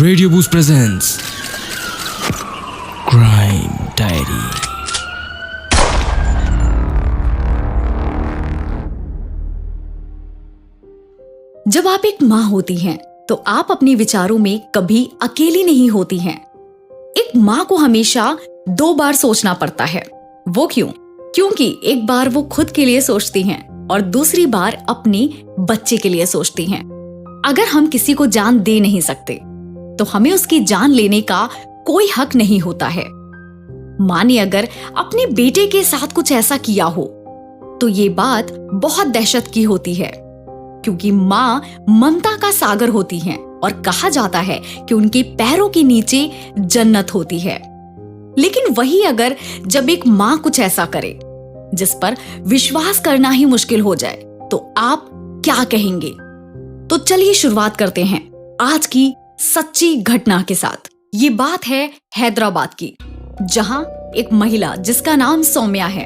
Radio boost presents crime diary. जब आप एक माँ होती हैं तो आप अपने विचारों में कभी अकेली नहीं होती हैं। एक माँ को हमेशा 2 बार सोचना पड़ता है। वो क्यों? क्योंकि एक बार वो खुद के लिए सोचती हैं और दूसरी बार अपने बच्चे के लिए सोचती हैं। अगर हम किसी को जान दे नहीं सकते तो हमें उसकी जान लेने का कोई हक नहीं होता है। माँ ने अगर अपने बेटे के साथ कुछ ऐसा किया हो तो ये बात बहुत दहशत की होती है, क्योंकि माँ ममता का सागर होती हैं और कहा जाता है कि उनके पैरों के नीचे जन्नत होती है। लेकिन वही अगर जब एक माँ कुछ ऐसा करे जिस पर विश्वास करना ही मुश्किल हो जाए तो आप क्या कहेंगे? तो चलिए शुरुआत करते हैं आज की सच्ची घटना के साथ। ये बात है हैदराबाद की, जहां एक महिला जिसका नाम सौम्या है,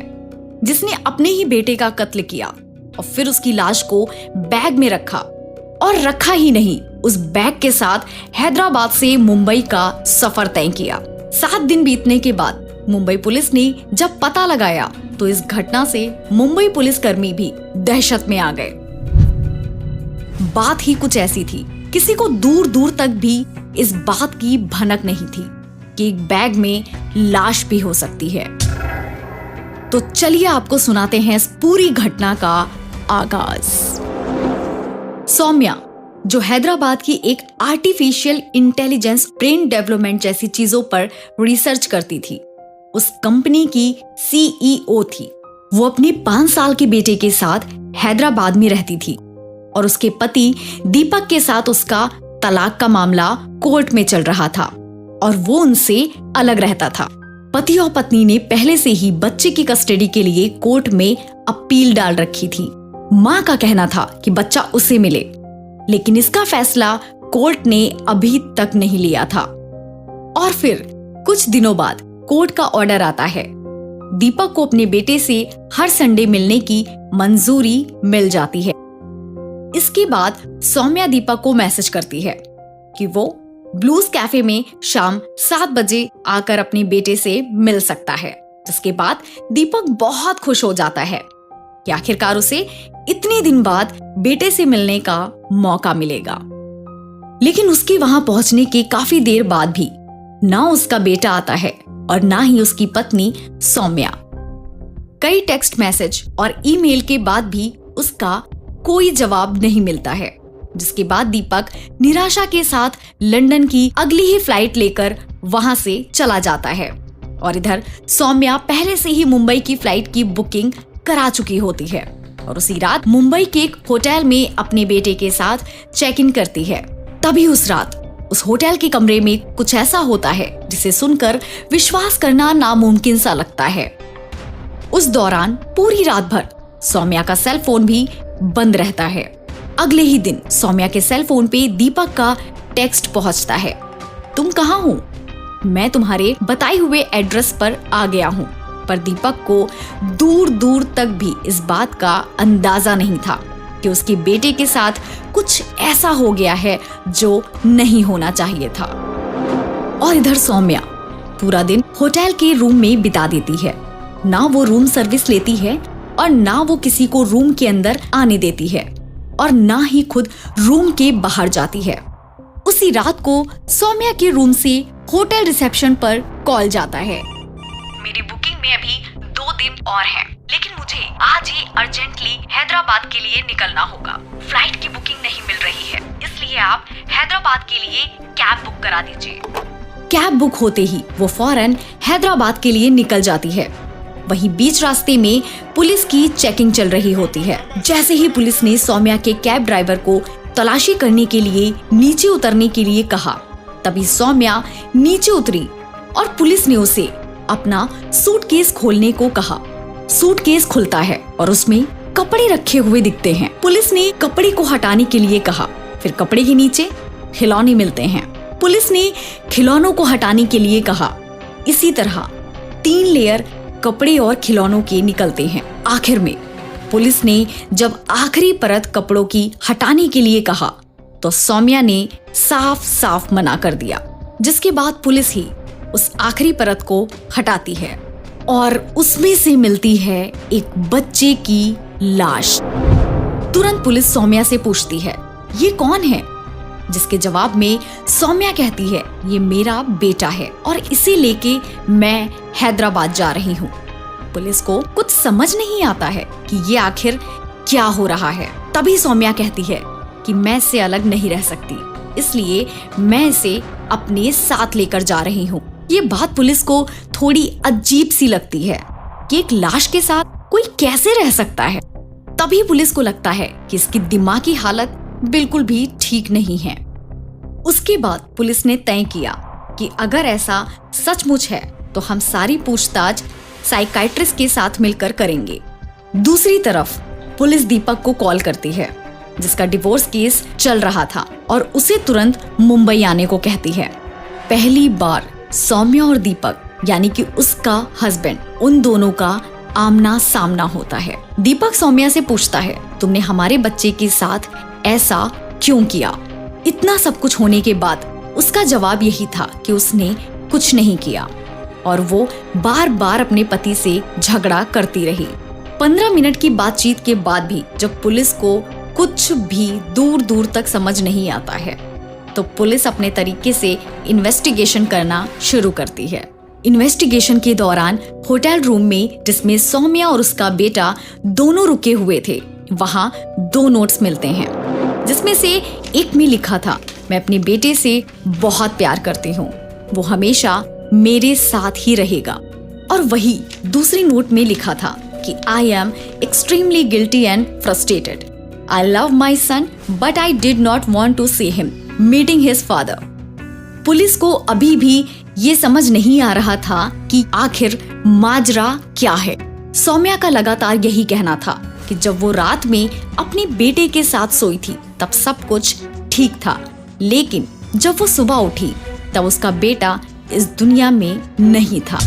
जिसने अपने ही बेटे का कत्ल किया और फिर उसकी लाश को बैग में रखा, और रखा ही नहीं, उस बैग के साथ हैदराबाद से मुंबई का सफर तय किया। 7 दिन बीतने के बाद मुंबई पुलिस ने जब पता लगाया तो इस घटना से मुंबई पुलिसकर्मी भी दहशत में आ गए। बात ही कुछ ऐसी थी, किसी को दूर दूर तक भी इस बात की भनक नहीं थी कि एक बैग में लाश भी हो सकती है। तो चलिए आपको सुनाते हैं इस पूरी घटना का आगाज। सौम्या, जो हैदराबाद की एक आर्टिफिशियल इंटेलिजेंस ब्रेन डेवलपमेंट जैसी चीजों पर रिसर्च करती थी, उस कंपनी की CEO थी। वो अपने 5 साल के बेटे के साथ हैदराबाद में रहती थी और उसके पति दीपक के साथ उसका तलाक का मामला कोर्ट में चल रहा था और वो उनसे अलग रहता था। पति और पत्नी ने पहले से ही बच्चे की कस्टडी के लिए कोर्ट में अपील डाल रखी थी। माँ का कहना था कि बच्चा उसे मिले, लेकिन इसका फैसला कोर्ट ने अभी तक नहीं लिया था। और फिर कुछ दिनों बाद कोर्ट का ऑर्डर आता है। दीपक को अपने बेटे से हर संडे मिलने की मंजूरी मिल जाती है। इसके बाद सौम्या दीपक को मैसेज करती है कि वो ब्लूज कैफे में शाम 7 बजे आकर अपने बेटे से मिल सकता है। जिसके बाद दीपक बहुत खुश हो जाता है कि आखिरकार उसे इतने दिन बाद बेटे से मिलने का मौका मिलेगा। लेकिन उसके वहां पहुंचने के काफी देर बाद भी ना उसका बेटा आता है और ना ही उसकी पत्नी सौम्या। कई टेक्स्ट मैसेज और ईमेल के बाद भी उसका कोई जवाब नहीं मिलता है। जिसके बाद दीपक निराशा के साथ लंदन की अगली ही फ्लाइट लेकर वहां से चला जाता है और इधर सौम्या पहले से ही मुंबई की फ्लाइट की बुकिंग करा चुकी होती है और उसी रात मुंबई के एक होटल में अपने बेटे के साथ चेक इन करती है। तभी उस रात उस होटल के कमरे में कुछ ऐसा होता है जिसे सुनकर विश्वास करना नामुमकिन सा लगता है। उस दौरान पूरी रात भर सौम्या का सेल फोन भी बंद रहता है। अगले ही दिन सौम्या के सेल फोन पे दीपक का टेक्स्ट पहुंचता है, तुम कहाँ हो? मैं तुम्हारे बताए हुए एड्रेस पर आ गया हूँ। पर दीपक को दूर दूर तक भी इस बात का अंदाजा नहीं था कि उसके बेटे के साथ कुछ ऐसा हो गया है जो नहीं होना चाहिए था। और इधर सौम्या पूरा दिन होटल के रूम में बिता देती है। ना वो रूम सर्विस लेती है और ना वो किसी को रूम के अंदर आने देती है और ना ही खुद रूम के बाहर जाती है। उसी रात को सौम्या के रूम से होटल रिसेप्शन पर कॉल जाता है, मेरी बुकिंग में अभी 2 दिन और है, लेकिन मुझे आज ही अर्जेंटली हैदराबाद के लिए निकलना होगा। फ्लाइट की बुकिंग नहीं मिल रही है, इसलिए आप हैदराबाद के लिए कैब बुक करा दीजिए। कैब बुक होते ही वो फौरन हैदराबाद के लिए निकल जाती है। वहीं बीच रास्ते में पुलिस की चेकिंग चल रही होती है। जैसे ही पुलिस ने सौम्या के कैब ड्राइवर को तलाशी करने के लिए नीचे उतरने के लिए कहा, तभी सौम्या नीचे उतरी और पुलिस ने उसे अपना सूटकेस खोलने को कहा। सूटकेस खुलता है और उसमें कपड़े रखे हुए दिखते हैं। पुलिस ने कपड़े को हटाने के लिए कहा, फिर कपड़े के नीचे खिलौने मिलते हैं। पुलिस ने खिलौनों को हटाने के लिए कहा। इसी तरह 3 लेयर कपड़े और खिलौनों के निकलते हैं। आखिर में पुलिस ने जब आखिरी परत कपड़ों की हटाने के लिए कहा तो सौम्या ने साफ साफ मना कर दिया, जिसके बाद पुलिस ही उस आखिरी परत को हटाती है और उसमें से मिलती है एक बच्चे की लाश। तुरंत पुलिस सौम्या से पूछती है, ये कौन है? जिसके जवाब में सौम्या कहती है, ये मेरा बेटा है और इसे लेके मैं हैदराबाद जा रही हूँ। पुलिस को कुछ समझ नहीं आता है कि ये आखिर क्या हो रहा है। तभी सौम्या कहती है कि मैं इससे अलग नहीं रह सकती, इसलिए मैं इसे अपने साथ लेकर जा रही हूँ। ये बात पुलिस को थोड़ी अजीब सी लगती है कि एक लाश के साथ कोई कैसे रह सकता है। तभी पुलिस को लगता है कि इसकी दिमागी हालत बिल्कुल भी ठीक नहीं है। उसके बाद पुलिस ने तय किया कि अगर ऐसा सचमुच है तो हम सारी पूछताछ साइकाइट्रिस्ट के साथ मिलकर करेंगे। दूसरी तरफ पुलिस दीपक को कॉल करती है, जिसका डिवोर्स केस चल रहा था, और उसे तुरंत मुंबई आने को कहती है। पहली बार सौम्या और दीपक यानी कि उसका हस्बैंड, उन दोनों का आमना सामना होता है। दीपक सौम्या से पूछता है, तुमने हमारे बच्चे के साथ ऐसा क्यों किया? इतना सब कुछ होने के बाद उसका जवाब यही था कि उसने कुछ नहीं किया और वो बार बार अपने पति से झगड़ा करती रही। 15 मिनट की बातचीत के बाद भी जब पुलिस को कुछ भी दूर दूर तक समझ नहीं आता है, तो पुलिस अपने तरीके से इन्वेस्टिगेशन करना शुरू करती है। इन्वेस्टिगेशन के दौरान होटल रूम में जिसमें सौम्या और उसका बेटा दोनों रुके हुए थे, वहाँ 2 नोट्स मिलते हैं, जिसमें से एक में लिखा था, मैं अपने बेटे से बहुत प्यार करती हूँ, वो हमेशा मेरे साथ ही रहेगा। और वही दूसरी नोट में लिखा था कि I am extremely guilty and frustrated. I love my son but I did not want to see him meeting his father. Police को अभी भी ये समझ नहीं आ रहा था कि आखिर माजरा क्या है। सौम्या का लगातार यही कहना था कि जब वो रात में अपने बेटे के साथ सोई थी तब सब कुछ ठीक था, लेकिन जब वो सुबह उठी तब उसका बेटा इस दुनिया में नहीं था।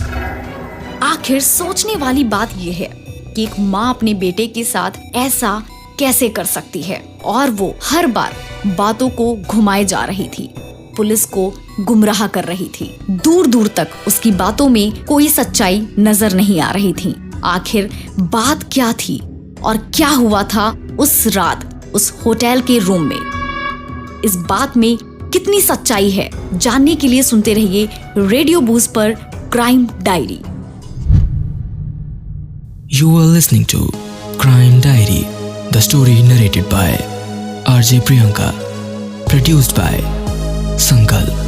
आखिर सोचने वाली बात यह है कि एक माँ अपने बेटे के साथ ऐसा कैसे कर सकती है, और वो हर बार बातों को घुमाए जा रही थी, पुलिस को गुमराह कर रही थी। दूर दूर तक उसकी बातों में कोई सच्चाई नजर नहीं आ रही थी। आखिर बात क्या थी और क्या हुआ था उस रात उस होटल के रूम में? इस बात में कितनी सच्चाई है, जानने के लिए सुनते रहिए रेडियो बूज पर crime diary. You are listening to Crime Diary, the story narrated by RJ Priyanka, produced by Sangal.